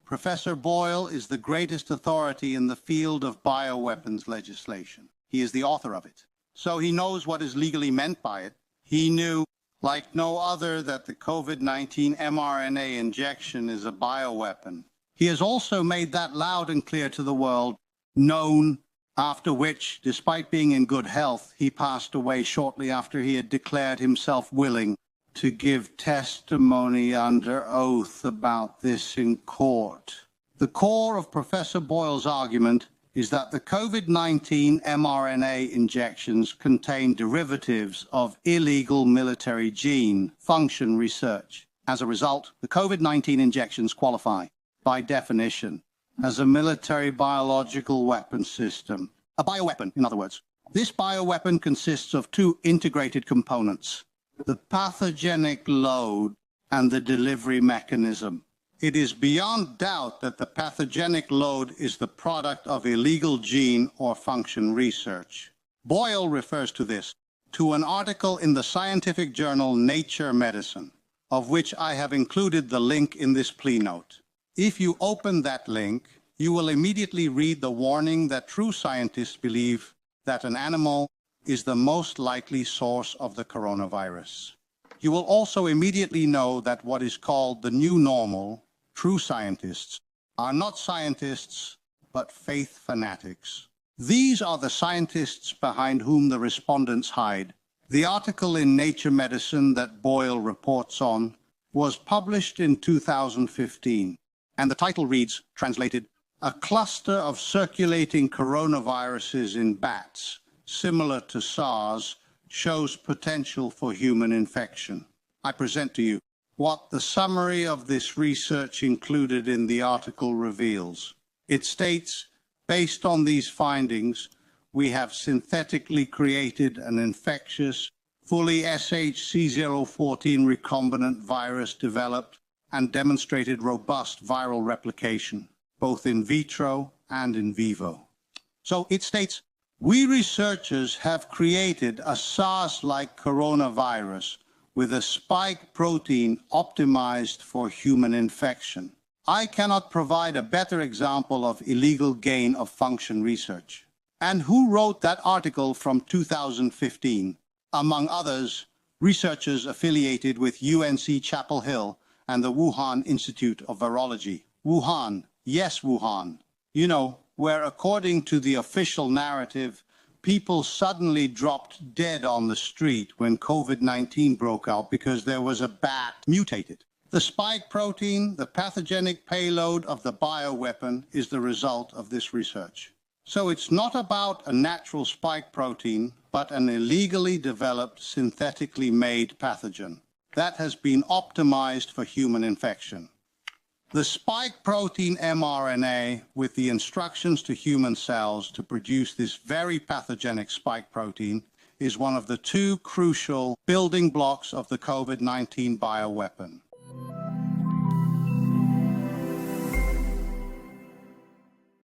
Professor Boyle is the greatest authority in the field of bioweapons legislation. He is the author of it. So he knows what is legally meant by it. He knew, like no other, that the COVID-19 mRNA injection is a bioweapon. He has also made that loud and clear to the world, known, after which, despite being in good health, he passed away shortly after he had declared himself willing to give testimony under oath about this in court. The core of Professor Boyle's argument is that the COVID-19 mRNA injections contain derivatives of illegal military gene function research. As a result, the COVID-19 injections qualify, by definition, as a military biological weapon system. A bioweapon, in other words. This bioweapon consists of two integrated components: the pathogenic load and the delivery mechanism. It is beyond doubt that the pathogenic load is the product of illegal gene or function research. Boyle refers to this, to an article in the scientific journal Nature Medicine, of which I have included the link in this plea note. If you open that link, you will immediately read the warning that true scientists believe that an animal is the most likely source of the coronavirus. You will also immediately know that what is called the new normal, true scientists, are not scientists, but faith fanatics. These are the scientists behind whom the respondents hide. The article in Nature Medicine that Boyle reports on was published in 2015, and the title reads, translated, "A cluster of circulating coronaviruses in bats, similar to SARS, shows potential for human infection." I present to you what the summary of this research included in the article reveals. It states, based on these findings, we have synthetically created an infectious, fully SHC014 recombinant virus developed and demonstrated robust viral replication, both in vitro and in vivo. So it states, we researchers have created a SARS-like coronavirus with a spike protein optimized for human infection. I cannot provide a better example of illegal gain of function research. And who wrote that article from 2015? Among others, researchers affiliated with UNC Chapel Hill and the Wuhan Institute of Virology. Wuhan, yes, Wuhan. You know, where according to the official narrative, people suddenly dropped dead on the street when COVID-19 broke out because there was a bat mutated. The spike protein, the pathogenic payload of the bioweapon, is the result of this research. So it's not about a natural spike protein, but an illegally developed, synthetically made pathogen that has been optimized for human infection. The spike protein mRNA, with the instructions to human cells to produce this very pathogenic spike protein, is one of the two crucial building blocks of the COVID-19 bioweapon.